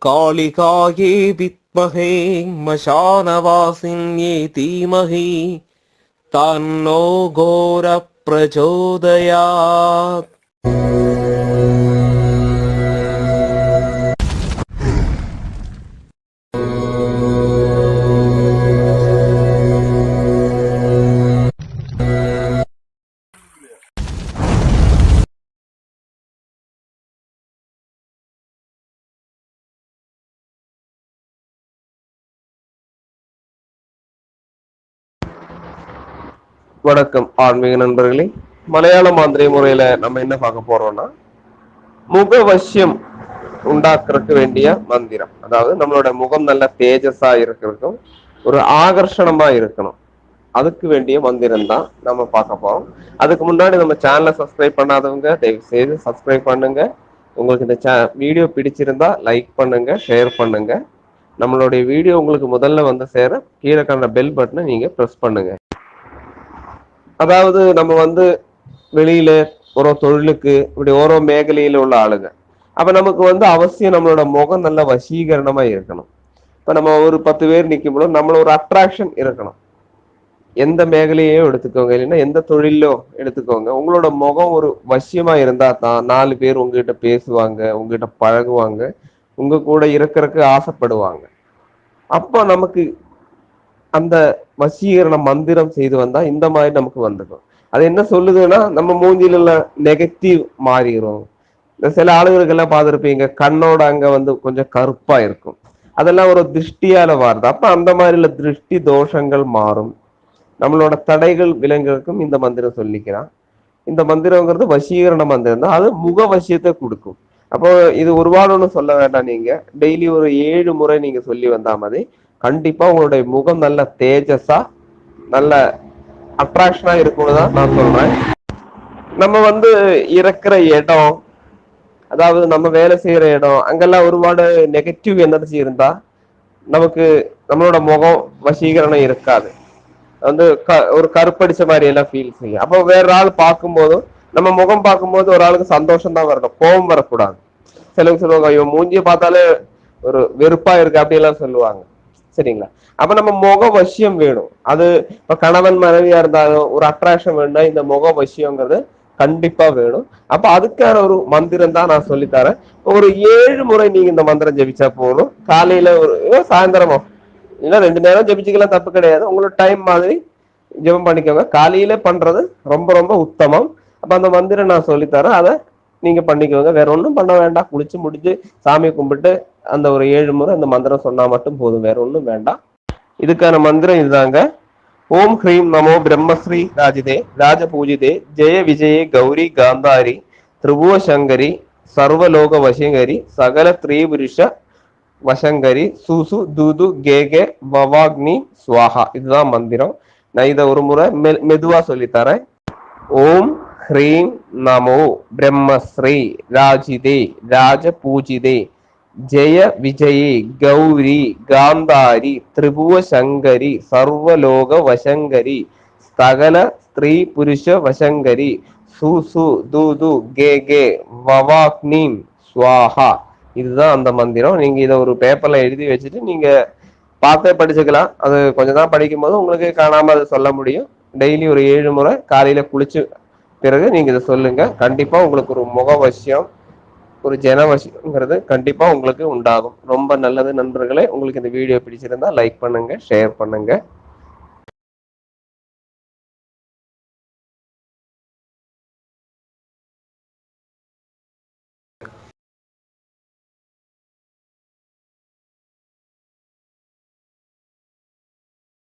कालिकायै विद्महे मशानवासिन्यै धीमहि तन्नो घोरप्रचोदयात्. வணக்கம் ஆன்மீக நண்பர்களே. மலையாள மாந்திரை முறையில நம்ம என்ன பார்க்க போறோம்னா, முகவசியம் உண்டாக்குறதுக்கு வேண்டிய மந்திரம். அதாவது நம்மளோட முகம் நல்ல தேஜஸா இருக்கிறதுக்கும் ஒரு ஆகர்ஷணமா இருக்கணும், அதுக்கு வேண்டிய மந்திரம் தான் நம்ம பார்க்க போறோம். அதுக்கு முன்னாடி நம்ம சேனலை சப்ஸ்கிரைப் பண்ணாதவங்க தயவு செய்து சப்ஸ்கிரைப் பண்ணுங்க. உங்களுக்கு இந்த வீடியோ பிடிச்சிருந்தா லைக் பண்ணுங்க, ஷேர் பண்ணுங்க. நம்மளுடைய வீடியோ உங்களுக்கு முதல்ல வந்து சேர கீழே கண்ட பெல் பட்டனை நீங்க ப்ரெஸ் பண்ணுங்க. அதாவது நம்ம வந்து வெளியில ஒரு தொழிலுக்கு இப்படி ஓரோ மேഖലயில உள்ள ஆளுங்க, அப்ப நமக்கு வந்து அவசியம் நம்மளோட முகம் நல்ல வசீகரணமா இருக்கணும். இப்ப நம்ம ஒரு 10 பேர் நிக்கும்போது நம்மள ஒரு அட்ராக்ஷன் இருக்கணும். எந்த மேഖലயோ எடுத்துக்கோங்க, இல்லைன்னா எந்த தொழிலோ எடுத்துக்கோங்க, உங்களோட முகம் ஒரு வசியமா இருந்தா தான் 4 பேர் உங்ககிட்ட பேசுவாங்க, உங்ககிட்ட பழகுவாங்க, உங்க கூட இருக்கிறதுக்கு ஆசைப்படுவாங்க. அப்போ நமக்கு அந்த வசீகரண மந்திரம் செய்து வந்தா இந்த மாதிரி நமக்கு வந்துடும். அது என்ன சொல்லுதுன்னா, நம்ம மூஞ்சில உள்ள நெகட்டிவ் மாறிடும். இந்த சில ஆளுகளுக்கு எல்லாம் பார்த்துருப்பீங்க, கண்ணோட அங்க வந்து கொஞ்சம் கருப்பா இருக்கும், அதெல்லாம் ஒரு திருஷ்டியால மாறுது. அப்ப அந்த மாதிரி உள்ள திருஷ்டி தோஷங்கள் மாறும், நம்மளோட தடைகள் விலங்குகளுக்கும் இந்த மந்திரம் சொல்லிக்கிறான். இந்த மந்திரங்கிறது வசீகரண மந்திரம் தான், அது முக வசியத்தை கொடுக்கும். அப்போ இது ஒரு வாரம் ஒன்றும் சொல்ல வேண்டாம், நீங்க டெய்லி ஒரு 7 முறை நீங்க சொல்லி வந்தா மாதிரி கண்டிப்பா உங்களுடைய முகம் நல்ல தேஜஸா நல்ல அட்ராக்ஷனா இருக்கும்னு தான் நான் சொல்றேன். நம்ம வந்து இருக்கிற இடம், அதாவது நம்ம வேலை செய்யற இடம், அங்கெல்லாம் ஒருபாடு நெகட்டிவ் எனர்ஜி இருந்தா நமக்கு நம்மளோட முகம் வசீகரணம் இருக்காது, வந்து ஒரு கருப்படிச்ச மாதிரி எல்லாம் ஃபீல் செய்யும். அப்போ வேற ஆள் பார்க்கும்போதும் நம்ம முகம் பார்க்கும்போது ஒரு ஆளுக்கு சந்தோஷம் தான் வரணும், கோபம் வரக்கூடாது. சிலவங்க சொல்லுவாங்க, ஐயோ மூஞ்சியை பார்த்தாலே ஒரு வெறுப்பா இருக்கு அப்படி எல்லாம் சொல்லுவாங்க. சரிங்களா? அப்ப நம்ம முக வசியம் வேணும். அது இப்ப கணவன் மனைவியா இருந்தாலும் ஒரு அட்ராக்ஷன் வேணும்னா இந்த முக வசியங்கிறது கண்டிப்பா வேணும். அப்ப அதுக்கான ஒரு மந்திரம் தான் நான் சொல்லித்தரேன். ஒரு 7 முறை நீங்க இந்த மந்திரம் ஜெபிச்சா போகணும். காலையில ஒரு சாயந்தரமோ இல்ல 2 நேரம் ஜெபிச்சுக்கலாம், தப்பு கிடையாது. உங்களோட டைம் மாதிரி ஜெபம் பண்ணிக்கோங்க. காலையில பண்றது ரொம்ப ரொம்ப உத்தமம். அப்ப அந்த மந்திரம் நான் சொல்லித்தரேன், அதை நீங்க பண்ணிக்கோங்க. வேற ஒன்றும் பண்ண வேண்டாம். குளிச்சு முடிச்சு சாமி கும்பிட்டு அந்த ஒரு 7 முறை அந்த மந்திரம் சொன்னா மட்டும் போதும், வேற ஒன்றும் வேண்டாம். இதுக்கான மந்திரம் இதுதாங்க. ஓம் ஹ்ரீம் நமோ பிரம்மஸ்ரீ ராஜிதே ராஜ பூஜிதே ஜெய விஜயே கௌரி காந்தாரி திரிபுவ சங்கரி சர்வலோக வசங்கரி சகல திரிபுருஷ வசங்கரி சூசு தூது கேகே வவாக்னி ஸ்வாஹா. இதுதான் மந்திரம். நான் இதை ஒரு முறை மெதுவா சொல்லித்தரேன். ஓம் ஹ்ரீம் நமோ பிரம்மஸ்ரீ ராஜிதே ராஜ பூஜிதே ஜெய விஜயே கௌரி காந்தாரி திரிபுவ சங்கரி சர்வலோக வசங்கரி சகல ஸ்திரீ புருஷ வசங்கரி சூசு தூது கே கே வவாக்னீம் ஸ்வாஹா. இதுதான் அந்த மந்திரம். நீங்க இதை ஒரு பேப்பர்ல எழுதி வச்சுட்டு நீங்க பார்த்தே படிச்சுக்கலாம். அது கொஞ்சம் தான் படிக்கும் போது உங்களுக்கு காணாம அதை சொல்ல முடியும். டெய்லி ஒரு 7 முறை காலையில குளிச்சு பிறகு நீங்க இதை சொல்லுங்க. கண்டிப்பா உங்களுக்கு ஒரு முகவசியம், ஒரு ஜனவசியங்கிறது கண்டிப்பா உங்களுக்கு உண்டாகும். ரொம்ப நல்லது நண்பர்களே. உங்களுக்கு இந்த வீடியோ பிடிச்சிருந்தா லைக் பண்ணுங்க, ஷேர் பண்ணுங்க.